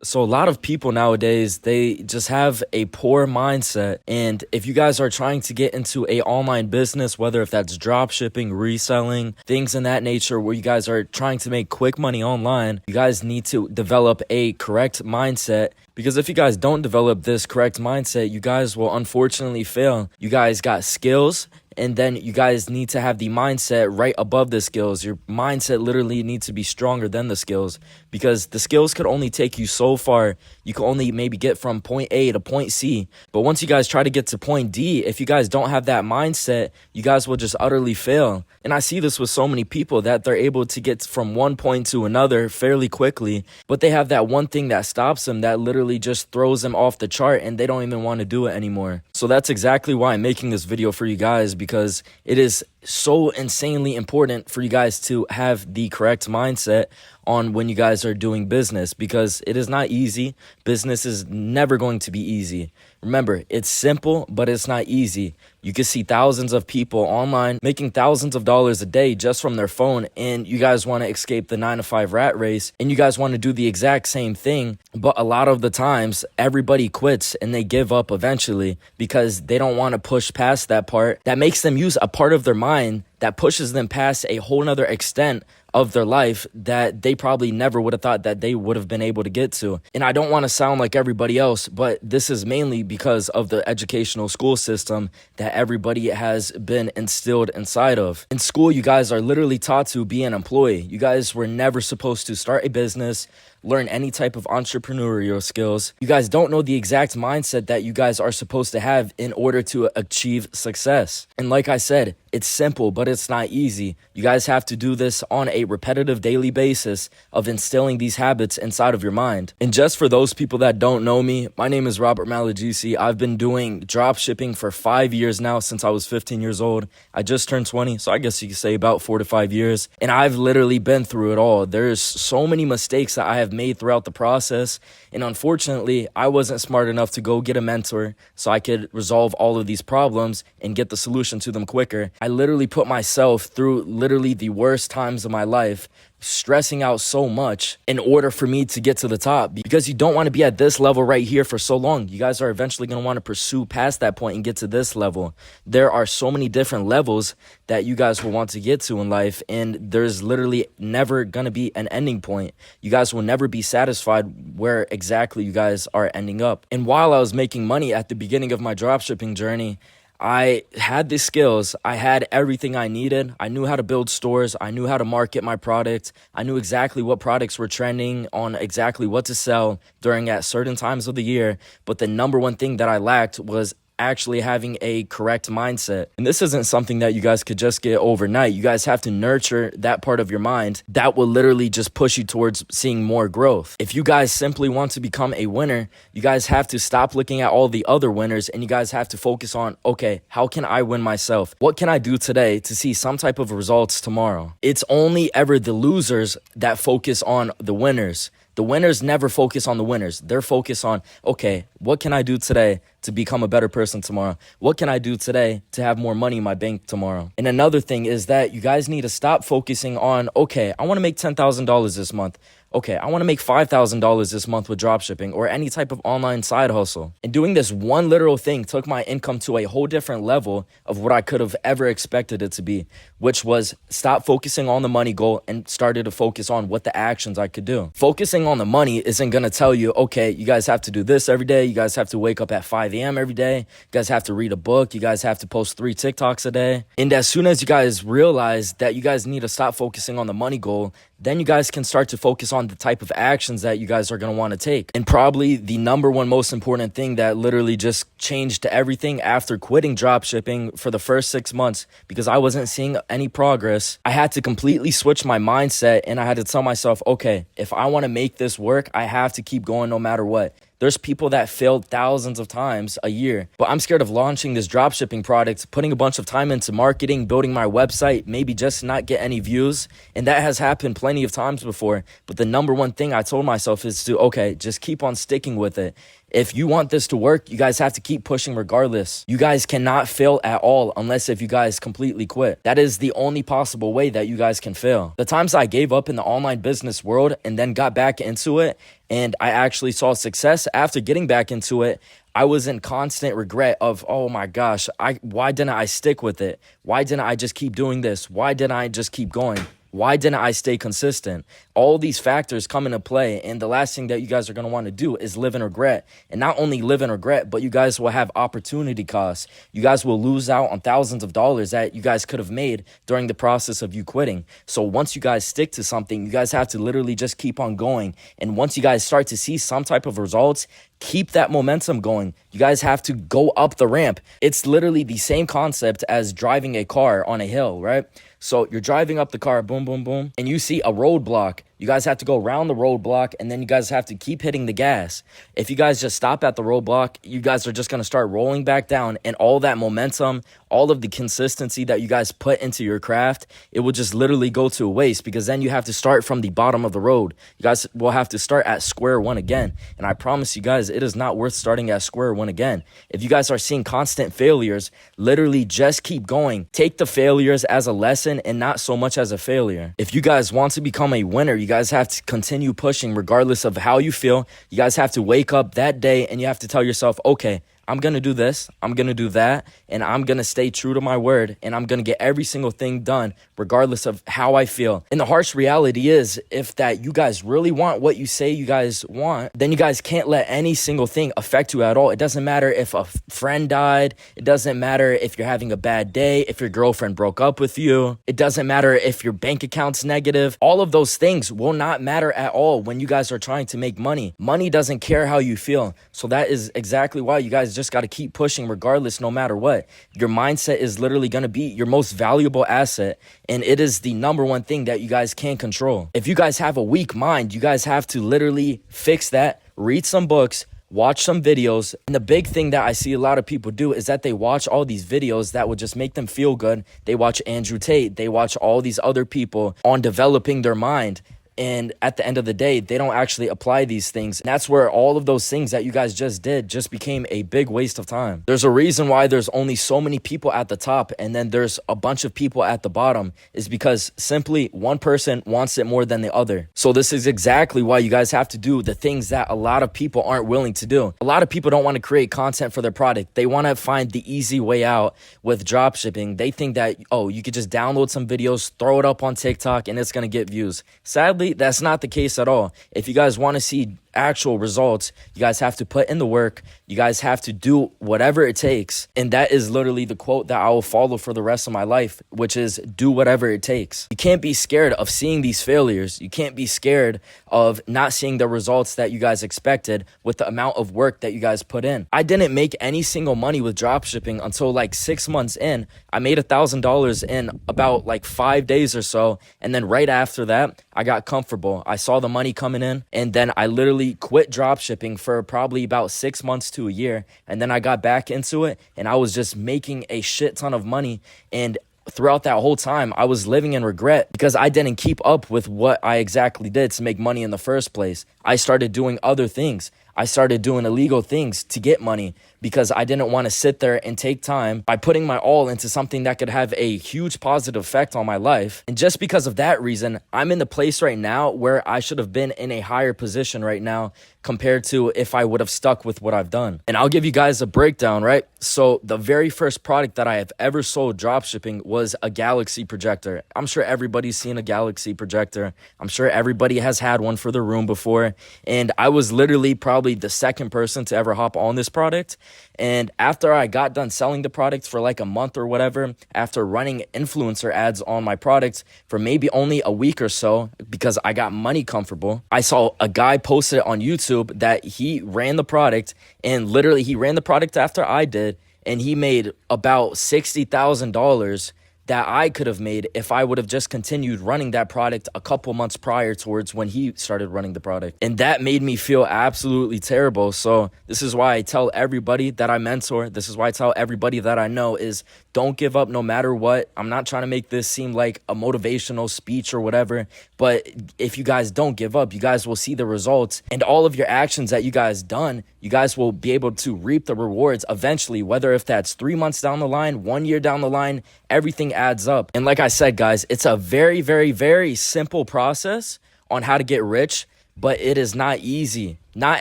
So a lot of people nowadays, they just have a poor mindset. And if you guys are trying to get into a online business, whether if that's drop shipping, reselling, things in that nature, where you guys are trying to make quick money online, you guys need to develop a correct mindset. Because if you guys don't develop this correct mindset, you guys will unfortunately fail. You guys got skills, and then you guys need to have the mindset right above the skills. Your mindset literally needs to be stronger than the skills, because the skills could only take you so far. You can only maybe get from point A to point C. But once you guys try to get to point D, if you guys don't have that mindset, you guys will just utterly fail. And I see this with so many people that they're able to get from one point to another fairly quickly, but they have that one thing that stops them, that literally just throws them off the chart, and they don't even want to do it anymore. So that's exactly why I'm making this video for you guys, because it is so insanely important for you guys to have the correct mindset on when you guys are doing business, because it is not easy. Business is never going to be easy. Remember, it's simple, but it's not easy. You can see thousands of people online making thousands of dollars a day just from their phone, and you guys want to escape the 9-to-5 rat race, and you guys want to do the exact same thing. But a lot of the times, everybody quits and they give up eventually because they don't want to push past that part that makes them use a part of their mind that pushes them past a whole nother extent of their life that they probably never would have thought that they would have been able to get to. And I don't want to sound like everybody else, but this is mainly because of the educational school system that everybody has been instilled inside of. In school, you guys are literally taught to be an employee. You guys were never supposed to start a business, learn any type of entrepreneurial skills. You guys don't know the exact mindset that you guys are supposed to have in order to achieve success. And like I said, it's simple, but it's not easy. You guys have to do this on a repetitive daily basis of instilling these habits inside of your mind. And just for those people that don't know me, my name is Robert Malagisi. I've been doing drop shipping for 5 years now, since I was 15 years old. I just turned 20, so I guess you could say about 4 to 5 years. And I've literally been through it all. There's so many mistakes that I have made throughout the process. And unfortunately, I wasn't smart enough to go get a mentor so I could resolve all of these problems and get the solution to them quicker. I literally put myself through literally the worst times of my life, stressing out so much in order for me to get to the top, because you don't want to be at this level right here for so long. You guys are eventually going to want to pursue past that point and get to this level. There are so many different levels that you guys will want to get to in life, and there's literally never going to be an ending point. You guys will never be satisfied where exactly you guys are ending up. And while I was making money at the beginning of my dropshipping journey, I had the skills. I had everything I needed. I knew how to build stores. I knew how to market my product. I knew exactly what products were trending, on exactly what to sell during at certain times of the year. But the number one thing that I lacked was actually having a correct mindset. And this isn't something that you guys could just get overnight. You guys have to nurture that part of your mind that will literally just push you towards seeing more growth. If you guys simply want to become a winner, you guys have to stop looking at all the other winners, and you guys have to focus on, okay, how can I win myself? What can I do today to see some type of results tomorrow? It's only ever the losers that focus on the winners. The winners never focus on the winners. They're focused on, okay, what can I do today to become a better person tomorrow? What can I do today to have more money in my bank tomorrow? And another thing is that you guys need to stop focusing on, okay, I want to make $10,000 this month. Okay, I want to make $5,000 this month with dropshipping or any type of online side hustle. And doing this one literal thing took my income to a whole different level of what I could have ever expected it to be, which was stop focusing on the money goal and started to focus on what the actions I could do. Focusing on the money isn't going to tell you, okay, you guys have to do this every day. You guys have to wake up at 5 a.m. every day. You guys have to read a book. You guys have to post 3 TikToks a day. And as soon as you guys realize that you guys need to stop focusing on the money goal, then you guys can start to focus on the type of actions that you guys are going to want to take. And probably the number one most important thing that literally just changed everything after quitting dropshipping for the first 6 months, because I wasn't seeing any progress, I had to completely switch my mindset, and I had to tell myself, okay, if I want to make this work, I have to keep going no matter what. There's people that failed thousands of times a year, but I'm scared of launching this dropshipping product, putting a bunch of time into marketing, building my website, maybe just not get any views. And that has happened plenty of times before. But the number one thing I told myself is to, okay, just keep on sticking with it. If you want this to work, you guys have to keep pushing regardless. You guys cannot fail at all unless if you guys completely quit. That is the only possible way that you guys can fail. The times I gave up in the online business world and then got back into it, and I actually saw success after getting back into it, I was in constant regret of, oh my gosh, why didn't I stick with it? Why didn't I just keep doing this? Why didn't I just keep going? Why didn't I stay consistent? All these factors come into play, and the last thing that you guys are going to want to do is live in regret. And not only live in regret, but you guys will have opportunity costs. You guys will lose out on thousands of dollars that you guys could have made during the process of you quitting. So once you guys stick to something, you guys have to literally just keep on going. And once you guys start to see some type of results, keep that momentum going. You guys have to go up the ramp. It's literally the same concept as driving a car on a hill, right? So you're driving up the car, boom, boom, boom, and you see a roadblock. You guys have to go around the roadblock, and then you guys have to keep hitting the gas. If you guys just stop at the roadblock, you guys are just going to start rolling back down, and all that momentum, all of the consistency that you guys put into your craft, it will just literally go to waste, because then you have to start from the bottom of the road. You guys will have to start at square one again, and I promise you guys, it is not worth starting at square one again. If you guys are seeing constant failures, literally just keep going. Take the failures as a lesson and not so much as a failure. If you guys want to become a winner, you guys have to continue pushing regardless of how you feel. You guys have to wake up that day and you have to tell yourself, okay, I'm going to do this, I'm going to do that, and I'm going to stay true to my word, and I'm going to get every single thing done regardless of how I feel. And the harsh reality is, if that you guys really want what you say you guys want, then you guys can't let any single thing affect you at all. It doesn't matter if a friend died. It doesn't matter if you're having a bad day, if your girlfriend broke up with you. It doesn't matter if your bank account's negative. All of those things will not matter at all when you guys are trying to make money. Money doesn't care how you feel. So that is exactly why you guys just got to keep pushing regardless, no matter what. Your mindset is literally going to be your most valuable asset, and it is the number one thing that you guys can control. If you guys have a weak mind, you guys have to literally fix that, read some books, watch some videos. And the big thing that I see a lot of people do is that they watch all these videos that would just make them feel good. They watch Andrew Tate, they watch all these other people on developing their mind. And at the end of the day, they don't actually apply these things. And that's where all of those things that you guys just did just became a big waste of time. There's a reason why there's only so many people at the top and then there's a bunch of people at the bottom, is because simply one person wants it more than the other. So this is exactly why you guys have to do the things that a lot of people aren't willing to do. A lot of people don't want to create content for their product. They want to find the easy way out with dropshipping. They think that, oh, you could just download some videos, throw it up on TikTok, and it's going to get views. Sadly, that's not the case at all. If you guys want to see actual results, you guys have to put in the work. You guys have to do whatever it takes. And that is literally the quote that I will follow for the rest of my life, which is do whatever it takes. You can't be scared of seeing these failures. You can't be scared of not seeing the results that you guys expected with the amount of work that you guys put in. I didn't make any single money with dropshipping until like 6 months in. I made $1,000 in about like 5 days or so. And then right after that, I got comfortable. I saw the money coming in, and then I literally quit dropshipping for probably about 6 months to a year. And then I got back into it, and I was just making a shit ton of money. And throughout that whole time, I was living in regret because I didn't keep up with what I exactly did to make money in the first place. I started doing other things. I started doing illegal things to get money because I didn't want to sit there and take time by putting my all into something that could have a huge positive effect on my life. And just because of that reason, I'm in the place right now where I should have been in a higher position right now compared to if I would have stuck with what I've done. And I'll give you guys a breakdown, right? So the very first product that I have ever sold dropshipping was a Galaxy projector. I'm sure everybody's seen a Galaxy projector. I'm sure everybody has had one for their room before. And I was literally probably the second person to ever hop on this product. And after I got done selling the product for like a month or whatever, after running influencer ads on my product for maybe only a week or so, because I got money comfortable, I saw a guy post it on YouTube that he ran the product, and literally he ran the product after I did, and he made about $60,000 that I could have made if I would have just continued running that product a couple months prior towards when he started running the product. And that made me feel absolutely terrible. So this is why I tell everybody that I mentor, this is why I tell everybody that I know is don't give up no matter what. I'm not trying to make this seem like a motivational speech or whatever, but if you guys don't give up, you guys will see the results, and all of your actions that you guys done, you guys will be able to reap the rewards eventually, whether if that's 3 months down the line, 1 year down the line, everything adds up. And like I said, guys, it's a very, very, very simple process on how to get rich, but it is not easy. Not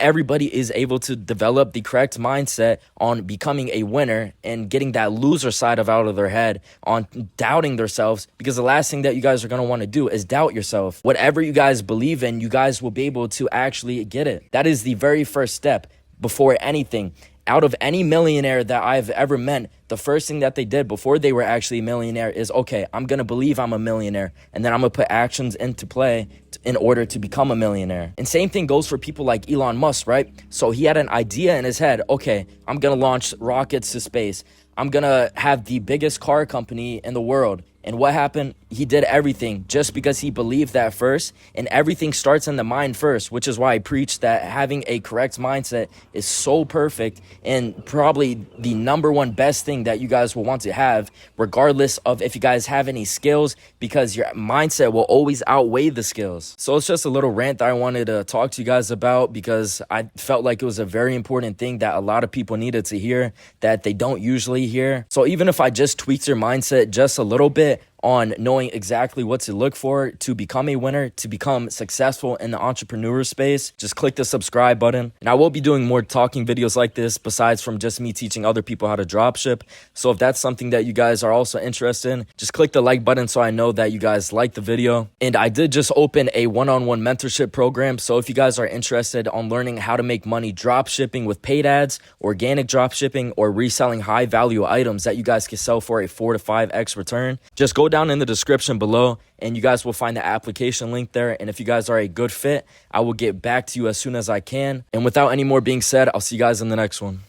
everybody is able to develop the correct mindset on becoming a winner and getting that loser side out of their head on doubting themselves, because the last thing that you guys are going to want to do is doubt yourself. Whatever you guys believe in, you guys will be able to actually get it. That is the very first step before anything. Out of any millionaire that I've ever met, the first thing that they did before they were actually a millionaire is, okay, I'm going to believe I'm a millionaire, and then I'm going to put actions into play in order to become a millionaire. And same thing goes for people like Elon Musk, right? So he had an idea in his head, okay, I'm going to launch rockets to space. I'm going to have the biggest car company in the world. And what happened? He did everything just because he believed that first, and everything starts in the mind first, which is why I preach that having a correct mindset is so perfect and probably the number one best thing that you guys will want to have, regardless of if you guys have any skills, because your mindset will always outweigh the skills. So it's just a little rant that I wanted to talk to you guys about, because I felt like it was a very important thing that a lot of people needed to hear that they don't usually hear. So even if I just tweaked your mindset just a little bit on knowing exactly what to look for to become a winner, to become successful in the entrepreneur space, just click the subscribe button. And I will be doing more talking videos like this besides from just me teaching other people how to dropship. So if that's something that you guys are also interested in, just click the like button so I know that you guys like the video. And I did just open a one-on-one mentorship program. So if you guys are interested on learning how to make money dropshipping with paid ads, organic dropshipping, or reselling high value items that you guys can sell for a 4 to 5x return, just go down in the description below and you guys will find the application link there. And if you guys are a good fit, I will get back to you as soon as I can. And without any more being said, I'll see you guys in the next one.